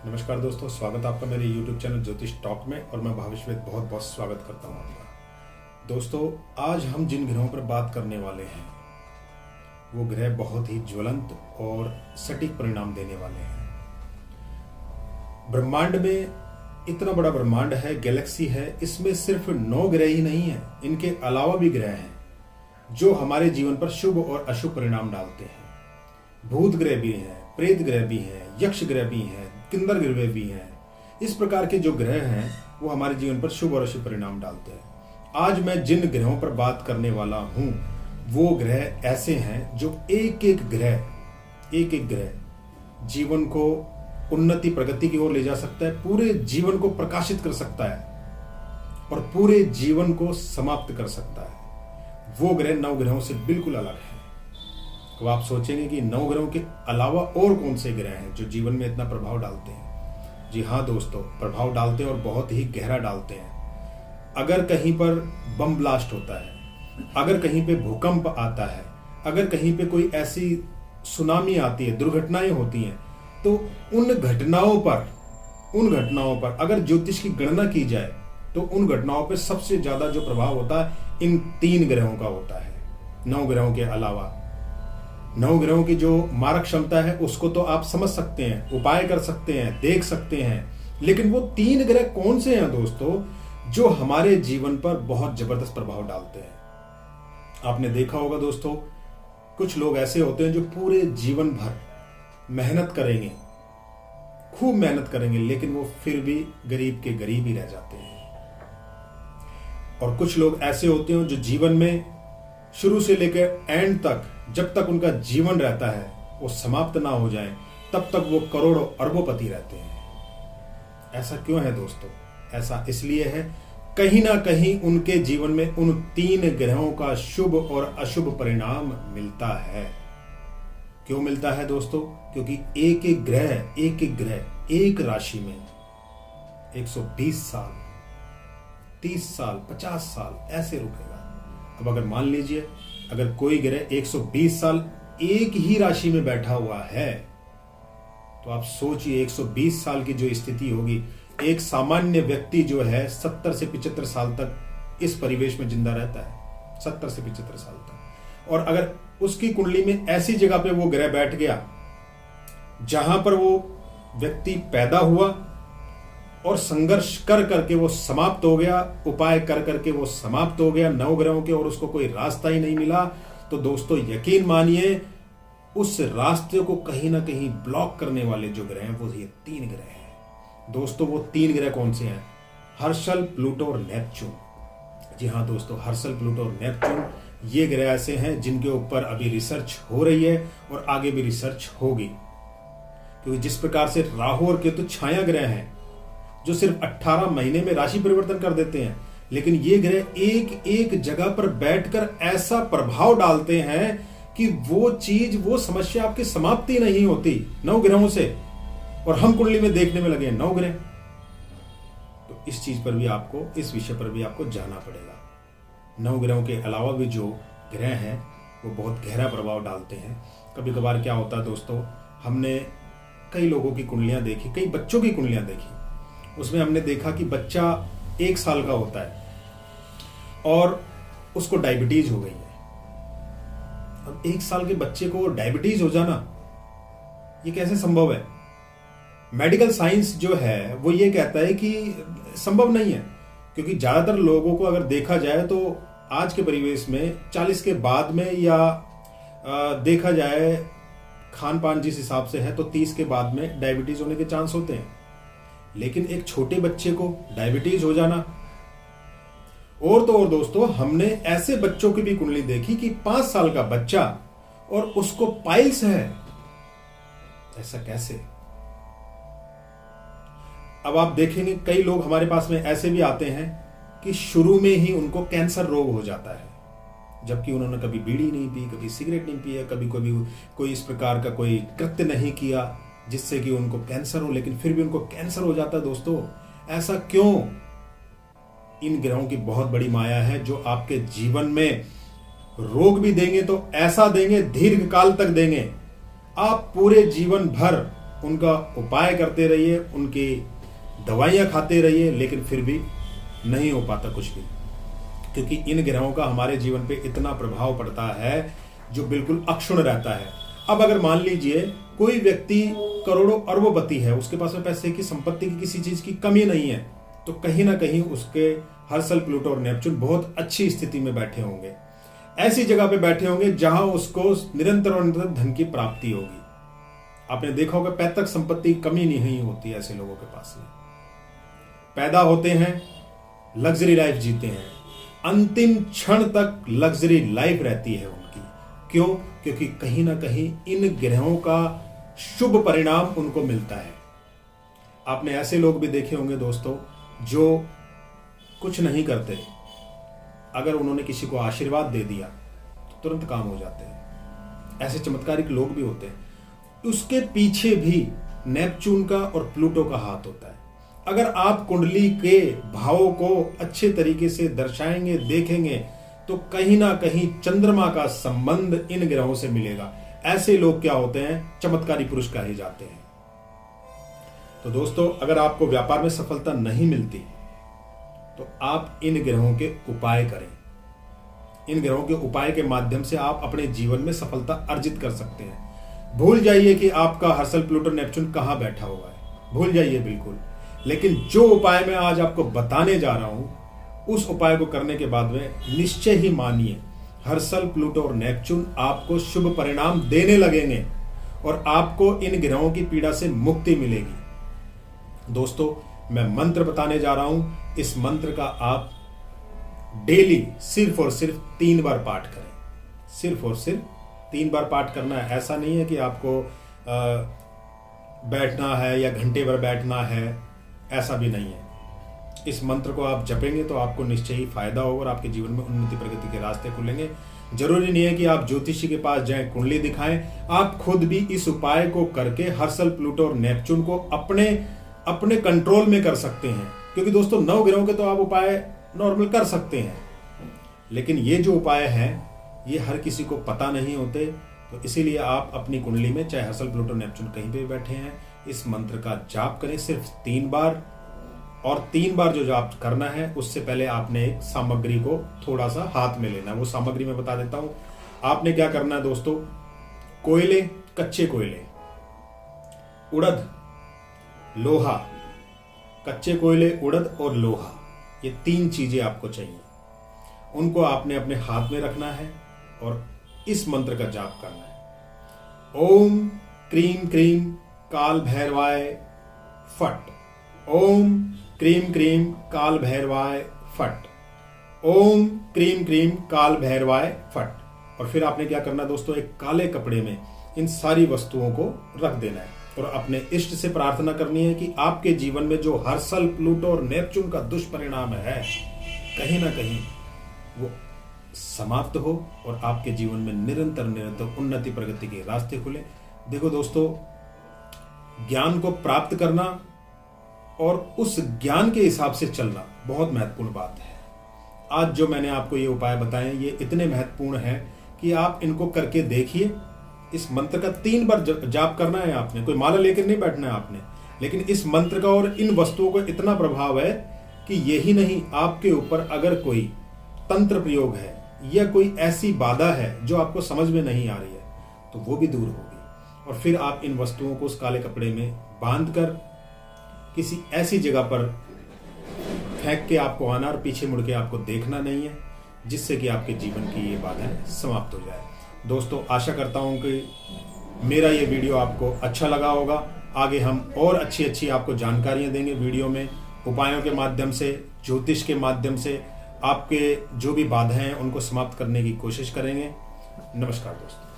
नमस्कार दोस्तों, स्वागत है आपका मेरे YouTube चैनल ज्योतिष टॉक में। और मैं भावेश वेद बहुत बहुत स्वागत करता हूँ आपका। दोस्तों, आज हम जिन ग्रहों पर बात करने वाले हैं वो ग्रह बहुत ही ज्वलंत और सटीक परिणाम देने वाले हैं। ब्रह्मांड में इतना बड़ा ब्रह्मांड है, गैलेक्सी है, इसमें सिर्फ 9 ग्रह ही नहीं है, इनके अलावा भी ग्रह हैं जो हमारे जीवन पर शुभ और अशुभ परिणाम डालते हैं। भूत ग्रह भी हैं, प्रेत ग्रह भी हैं, यक्ष ग्रह भी हैं, किन्नर ग्रह भी हैं। इस प्रकार के जो ग्रह हैं वो हमारे जीवन पर शुभ और अशुभ परिणाम डालते हैं। आज मैं जिन ग्रहों पर बात करने वाला हूं वो ग्रह ऐसे हैं जो एक एक ग्रह जीवन को उन्नति प्रगति की ओर ले जा सकता है, पूरे जीवन को प्रकाशित कर सकता है और पूरे जीवन को समाप्त कर सकता है। वो ग्रह 9 ग्रहों से बिल्कुल अलग है। तो आप सोचेंगे कि 9 ग्रहों के अलावा और कौन से ग्रह हैं जो जीवन में इतना प्रभाव डालते हैं। जी हाँ दोस्तों, प्रभाव डालते हैं और बहुत ही गहरा डालते हैं। अगर कहीं पर बम ब्लास्ट होता है, अगर कहीं पे भूकंप आता है, अगर कहीं पे कोई ऐसी सुनामी आती है, दुर्घटनाएं होती हैं, तो उन घटनाओं पर अगर ज्योतिष की गणना की जाए तो उन घटनाओं पर सबसे ज्यादा जो प्रभाव होता है इन 3 ग्रहों का होता है, 9 ग्रहों के अलावा। 9 ग्रहों की जो मारक क्षमता है उसको तो आप समझ सकते हैं, उपाय कर सकते हैं, देख सकते हैं, लेकिन वो 3 ग्रह कौन से हैं दोस्तों जो हमारे जीवन पर बहुत जबरदस्त प्रभाव डालते हैं। आपने देखा होगा दोस्तों, कुछ लोग ऐसे होते हैं जो पूरे जीवन भर मेहनत करेंगे, खूब मेहनत करेंगे, लेकिन वो फिर भी गरीब के गरीब ही रह जाते हैं। और कुछ लोग ऐसे होते हैं जो जीवन में शुरू से लेकर एंड तक, जब तक उनका जीवन रहता है वो समाप्त ना हो जाए तब तक वो करोड़ों अरबोपति रहते हैं। ऐसा क्यों है दोस्तों? ऐसा इसलिए है, कहीं ना कहीं उनके जीवन में उन 3 ग्रहों का शुभ और अशुभ परिणाम मिलता है। क्यों मिलता है दोस्तों? क्योंकि एक एक ग्रह एक राशि में 120 साल, 30 साल, 50 साल ऐसे रुकेगा। अब अगर मान लीजिए अगर कोई ग्रह 120 साल एक ही राशि में बैठा हुआ है तो आप सोचिए 120 साल की जो स्थिति होगी। एक सामान्य व्यक्ति जो है 70 से 75 साल तक इस परिवेश में जिंदा रहता है, 70 से 75 साल तक। और अगर उसकी कुंडली में ऐसी जगह पे वो ग्रह बैठ गया जहां पर वो व्यक्ति पैदा हुआ और संघर्ष कर करके वो समाप्त हो गया, उपाय कर करके वो समाप्त हो गया 9 ग्रहों के, और उसको कोई रास्ता ही नहीं मिला, तो दोस्तों यकीन मानिए उस रास्ते को कहीं ना कहीं ब्लॉक करने वाले जो ग्रह हैं वो ये 3 ग्रह हैं। दोस्तों वो 3 ग्रह कौन से हैं? हर्षल, प्लूटो और नेपच्यून। जी हाँ दोस्तों, हर्षल, प्लूटो और नेपच्यून ये ग्रह ऐसे हैं जिनके ऊपर अभी रिसर्च हो रही है और आगे भी रिसर्च होगी। क्योंकि जिस प्रकार से राहु और केतु छाया ग्रह हैं जो सिर्फ 18 महीने में राशि परिवर्तन कर देते हैं, लेकिन ये ग्रह एक एक जगह पर बैठकर ऐसा प्रभाव डालते हैं कि वो चीज, वो समस्या आपकी समाप्ति नहीं होती 9 ग्रहों से। और हम कुंडली में देखने में लगे हैं 9 ग्रह। तो इस चीज पर भी आपको, इस विषय पर भी आपको जाना पड़ेगा। 9 ग्रहों के अलावा भी जो ग्रह हैं वो बहुत गहरा प्रभाव डालते हैं। कभी कभार क्या होता है दोस्तों, हमने कई लोगों की कुंडलियां देखी, कई बच्चों की कुंडलियां देखी, उसमें हमने देखा कि बच्चा 1 साल का होता है और उसको डायबिटीज हो गई है। अब 1 साल के बच्चे को डायबिटीज हो जाना ये कैसे संभव है? मेडिकल साइंस जो है वो ये कहता है कि संभव नहीं है, क्योंकि ज्यादातर लोगों को अगर देखा जाए तो आज के परिवेश में 40 के बाद में, या देखा जाए खान पान जिस हिसाब से है तो 30 के बाद में डायबिटीज होने के चांस होते हैं। लेकिन एक छोटे बच्चे को डायबिटीज हो जाना, और तो और दोस्तों हमने ऐसे बच्चों की भी कुंडली देखी कि 5 साल का बच्चा और उसको पाइल्स है। ऐसा कैसे? अब आप देखेंगे कई लोग हमारे पास में ऐसे भी आते हैं कि शुरू में ही उनको कैंसर रोग हो जाता है, जबकि उन्होंने कभी बीड़ी नहीं पी, कभी सिगरेट नहीं पिया, कभी कोई इस प्रकार का कोई कृत्य नहीं किया जिससे कि उनको कैंसर हो, लेकिन फिर भी उनको कैंसर हो जाता है। दोस्तों ऐसा क्यों? इन ग्रहों की बहुत बड़ी माया है जो आपके जीवन में रोग भी देंगे तो ऐसा देंगे, दीर्घ काल तक देंगे। आप पूरे जीवन भर उनका उपाय करते रहिए, उनकी दवाइयाँ खाते रहिए, लेकिन फिर भी नहीं हो पाता कुछ भी, क्योंकि इन ग्रहों का हमारे जीवन पे इतना प्रभाव पड़ता है जो बिल्कुल अक्षुण रहता है। अब अगर मान लीजिए कोई व्यक्ति करोड़ों अरबोपति है, उसके पास में पैसे की, संपत्ति की, किसी चीज की कमी नहीं है, तो कहीं ना कहीं उसके हर्सल, प्लूटो और नेपच्यून बहुत अच्छी स्थिति में बैठे होंगे, ऐसी जगह पे बैठे होंगे जहां उसको निरंतर और निरंतर धन की प्राप्ति होगी। आपने देखा होगा पैतृक संपत्ति की कमी नहीं होती ऐसे लोगों के पास में। पैदा होते हैं, लग्जरी लाइफ जीते हैं, अंतिम क्षण तक लग्जरी लाइफ रहती है उनकी। क्यों? क्योंकि कहीं ना कहीं इन ग्रहों का शुभ परिणाम उनको मिलता है। आपने ऐसे लोग भी देखे होंगे दोस्तों जो कुछ नहीं करते, अगर उन्होंने किसी को आशीर्वाद दे दिया तो तुरंत काम हो जाते हैं। ऐसे चमत्कारिक लोग भी होते हैं। उसके पीछे भी नेपच्यून का और प्लूटो का हाथ होता है। अगर आप कुंडली के भावों को अच्छे तरीके से दर्शाएंगे, देखेंगे, तो कहीं ना कहीं चंद्रमा का संबंध इन ग्रहों से मिलेगा। ऐसे लोग क्या होते हैं? चमत्कारी पुरुष कहे जाते हैं। तो दोस्तों, अगर आपको व्यापार में सफलता नहीं मिलती तो आप इन ग्रहों के उपाय करें। इन ग्रहों के उपाय के माध्यम से आप अपने जीवन में सफलता अर्जित कर सकते हैं। भूल जाइए कि आपका हर्सल, प्लूटो, नेपच्यून कहां बैठा हुआ है, भूल जाइए बिल्कुल। लेकिन जो उपाय मैं आज आपको बताने जा रहा हूं, उस उपाय को करने के बाद में निश्चय ही मानिए हर्सल, प्लूटो और नेपच्यून आपको शुभ परिणाम देने लगेंगे और आपको इन ग्रहों की पीड़ा से मुक्ति मिलेगी। दोस्तों, मैं मंत्र बताने जा रहा हूं। इस मंत्र का आप डेली सिर्फ और सिर्फ 3 बार पाठ करें। सिर्फ और सिर्फ 3 बार पाठ करना है। ऐसा नहीं है कि आपको बैठना है या घंटे भर बैठना है, ऐसा भी नहीं है। इस मंत्र को आप जपेंगे तो आपको निश्चय ही फायदा होगा और आपके जीवन में उन्नति प्रगति के रास्ते खुलेंगे। जरूरी नहीं है कि आप ज्योतिषी के पास जाएं, कुंडली दिखाएं। आप खुद भी इस उपाय को करके हर्सल, प्लूटो और नेपच्यून को अपने कंट्रोल में कर सकते हैं। क्योंकि दोस्तों 9 ग्रहों के तो आप उपाय नॉर्मल कर सकते हैं, लेकिन ये जो उपाय हैं ये हर किसी को पता नहीं होते। तो इसीलिए आप अपनी कुंडली में, चाहे हर्सल, प्लूटो, नेपच्यून कहीं पे बैठे हैं, इस मंत्र का जाप करें सिर्फ 3 बार। और 3 बार जो जाप करना है उससे पहले आपने एक सामग्री को थोड़ा सा हाथ में लेना है। वो सामग्री मैं बता देता हूं। आपने क्या करना है दोस्तों? कोयले, कच्चे कोयले, उड़द, लोहा, कच्चे कोयले, उड़द और लोहा, ये 3 चीजें आपको चाहिए। उनको आपने अपने हाथ में रखना है और इस मंत्र का जाप करना है। ओम क्रीम क्रीम काल भैरवाय फट। ओम क्रीम क्रीम काल भैरवाय फट। ओम क्रीम क्रीम काल भैरवाय फट। और फिर आपने क्या करना दोस्तों? एक काले कपड़े में इन सारी वस्तुओं को रख देना है और अपने इष्ट से प्रार्थना करनी है कि आपके जीवन में जो हर्सल, प्लूटो और नेपच्यून का दुष्परिणाम है, कहीं ना कहीं वो समाप्त हो और आपके जीवन में निरंतर निरंतर उन्नति प्रगति के रास्ते खुले। देखो दोस्तों, ज्ञान को प्राप्त करना और उस ज्ञान के हिसाब से चलना बहुत महत्वपूर्ण बात है। आज जो मैंने आपको ये उपाय बताए, ये इतने महत्वपूर्ण हैं कि आप इनको करके देखिए। इस मंत्र का 3 बार जाप करना है आपने, कोई माला लेकर नहीं बैठना है आपने। लेकिन इस मंत्र का और इन वस्तुओं का इतना प्रभाव है कि यही नहीं, आपके ऊपर अगर कोई तंत्र प्रयोग है या कोई ऐसी बाधा है जो आपको समझ में नहीं आ रही है, तो वो भी दूर होगी। और फिर आप इन वस्तुओं को उस काले कपड़े में बांध कर किसी ऐसी जगह पर फेंक के आपको आना और पीछे मुड़ के आपको देखना नहीं है, जिससे कि आपके जीवन की ये बाधाएं समाप्त हो जाए। दोस्तों, आशा करता हूं कि मेरा ये वीडियो आपको अच्छा लगा होगा। आगे हम और अच्छी आपको जानकारियां देंगे वीडियो में, उपायों के माध्यम से, ज्योतिष के माध्यम से आपके जो भी बाधाएं हैं उनको समाप्त करने की कोशिश करेंगे। नमस्कार दोस्तों।